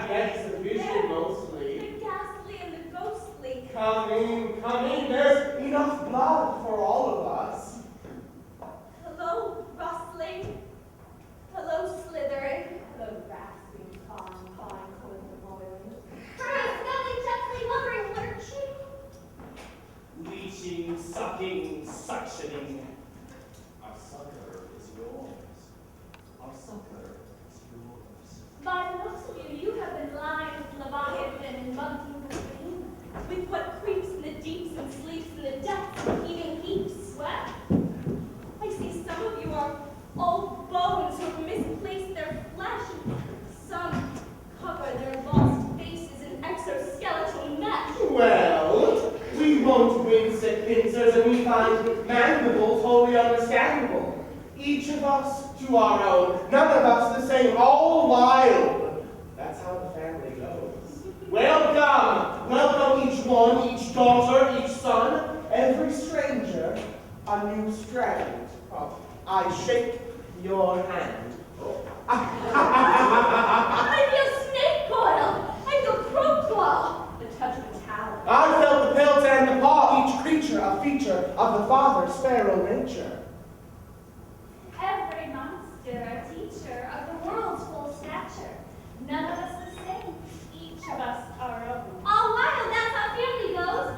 that gets the vision mostly. The ghastly and the ghostly. Come in, there's enough blood for all of us. Hello, rustling. Hello, slithering. Hello, rasping, pawing, coiling, boiling. Smelling, gently, lumbering, lurching. Leeching, sucking, suctioning. Our sucker is yours. Our sucker is yours. By the looks of you, you have been lying with Leviathan and monkey with Queen, with what creeps in the deeps and sleeps in the depths and heaving heaps. Well, I see some of you are old bones who have misplaced their flesh. Some cover their lost faces in exoskeletal mesh. Well, we won't wince at pincers, and we find mandibles wholly understandable. Each of us to our own, none of us the same, all wild. That's how the family goes. Welcome each one, each daughter, each son, every stranger, a new strand. Oh, I shake your hand. I feel snake coil. I feel crow claw. The touch of a talon. I felt the pelt and the paw, each creature a feature of the father sparrow nature. Every monster a teacher of the world's full stature. None of us the same. Each of us our own. All wild, that's how family goes.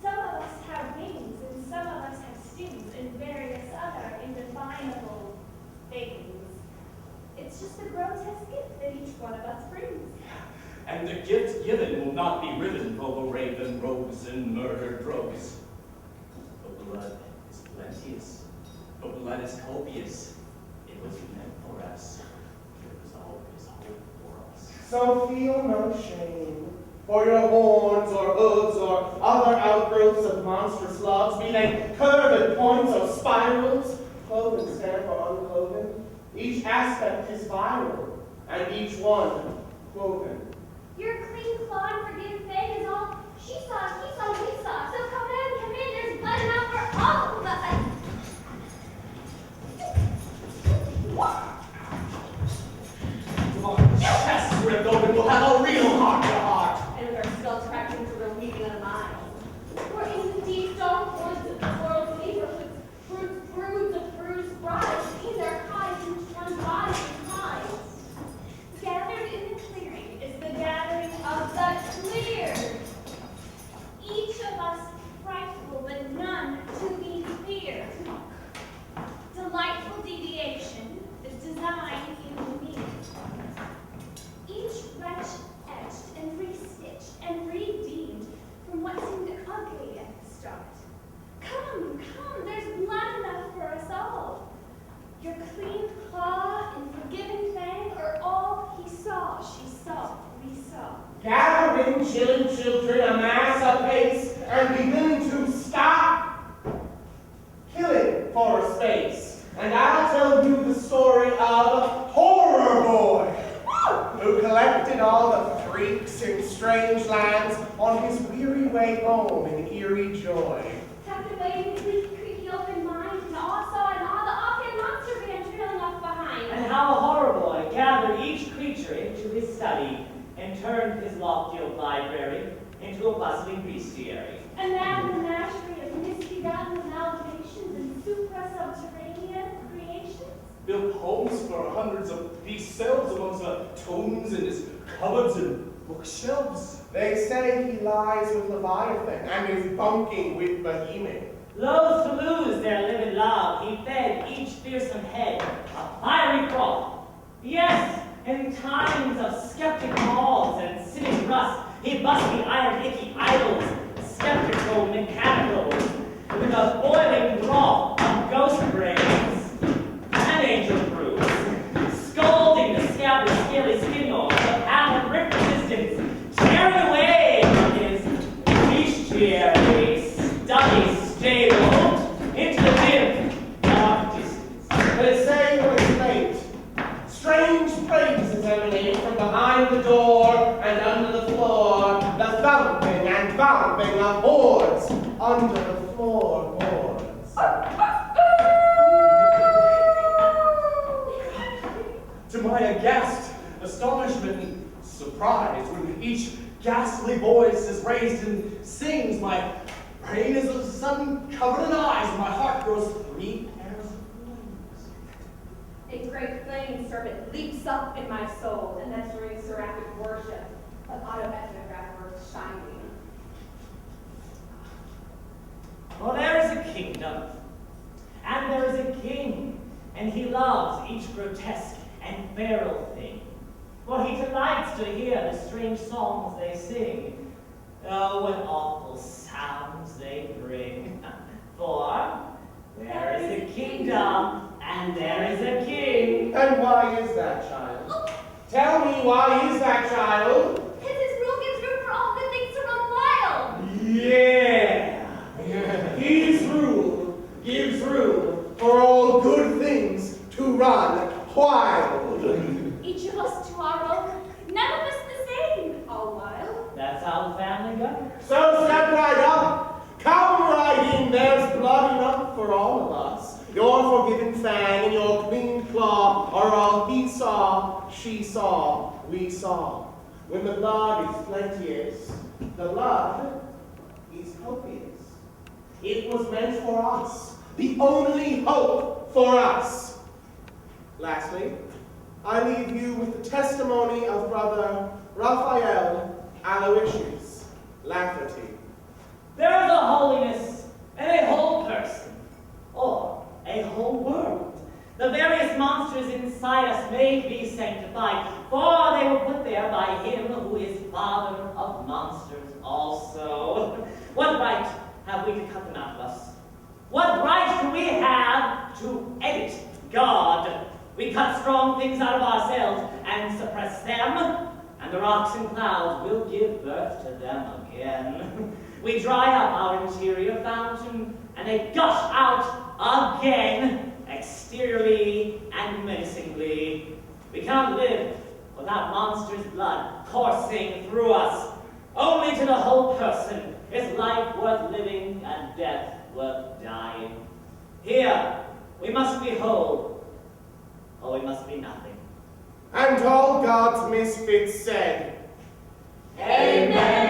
Some of us have wings, and some of us have stings, and various other indefinable things. It's just a grotesque gift that each one of us brings. And the gift given will not be riven, though the raven rogues and murder drogues. The blood is plenteous. The blood is copious. It was meant for us. It was always hope for us. So feel no shame for your horns or hooves or other outgrowths of monstrous loves, be they curved points or spirals, cloven stamp or uncloven. Each aspect is viral, and each one cloven. Your clean claw and forgiven fang is all she saw, he saw, we saw. So come in, there's blood enough for all of us. Tomorrow, chest ripped open, we'll have a real heart-to-heart. And with our skull tracking through the weaving of the miles. We're in the deep, dark woods of the world's neighborhoods, broods of bruised brides, in their hides, each one bodies and hides. Gathered in the clearing is the gathering of the cleared. Each of us frightful, but none to be feared. Delightful deviation is designed in me. Each wretch etched and restitched and redeemed from what seemed ugly at the start. Come, there's blood enough for us all. Your clean claw and forgiven fang are all he saw, she saw, we saw. Gathering children, amass apace, and beginning to stop killing for a space. And I'll tell you the story of Horror Boy, who collected all the freaks in strange lands on his weary way home in eerie joy. Tucked away in his weak, creaky, open mind, and all saw and all the offhand monster van trailing off behind. And how a horror boy gathered each creature into his study and turned his lofty old library into a bustling bestiary. And that menagerie of misbegotten amalgamations and supra-subterranean creations. Built homes for hundreds of these cells amongst the tomes in his cupboards and bookshelves. They say he lies with Leviathan and is bunking with Behemoth. Loath to lose their livid love, he fed each fearsome head a fiery froth. Yes, in times of skeptic balls and cynic rust, he bust the iron icky idols, skeptical mechanicals, with a boiling broth of ghost brains and angel brews, scalding the scabbard scaly skin off the path of brick resistance, tearing away from his bestiary, study stable, into the dim, dark distance. They say he was late. Strange praises emanate from behind the door and under the floor, the thumping and bumping of boards under the floorboards. grows 3 pairs of wings. A great flame serpent leaps up in my soul and entering seraphic worship of Otto ethnographer shining. For there is a kingdom, and there is a king, and he loves each grotesque and feral thing. For he delights to hear the strange songs they sing. Oh, what awful sounds they bring. For there is a kingdom, and there is a king. And why is that, child? Tell me, why is that, child? Because his rule gives room for all good things to run wild. Yeah. His rule gives room for all good things to run wild. Each of us to our own, none of us the same. All wild? That's how the family goes. So step right up. Come right in. There's blood enough for all of us. Your forgiven fang and your clean claw are all he saw, she saw, we saw. When the blood is plenteous, the blood is copious. It was meant for us, the only hope for us. Lastly, I leave you with the testimony of Brother Raphael Aloysius Lafferty. There is a holiness and a whole person, or a whole world. The various monsters inside us may be sanctified, for they were put there by him who is father of monsters also. What right have we to cut them out of us? What right do we have to edit God? We cut strong things out of ourselves and suppress them, and the rocks and clouds will give birth to them again. We dry up our interior fountain, and they gush out again, exteriorly and menacingly. We cannot live without monsters' blood coursing through us. Only to the whole person is life worth living and death worth dying. Here, we must be whole, or we must be nothing. And all God's misfits said, Amen.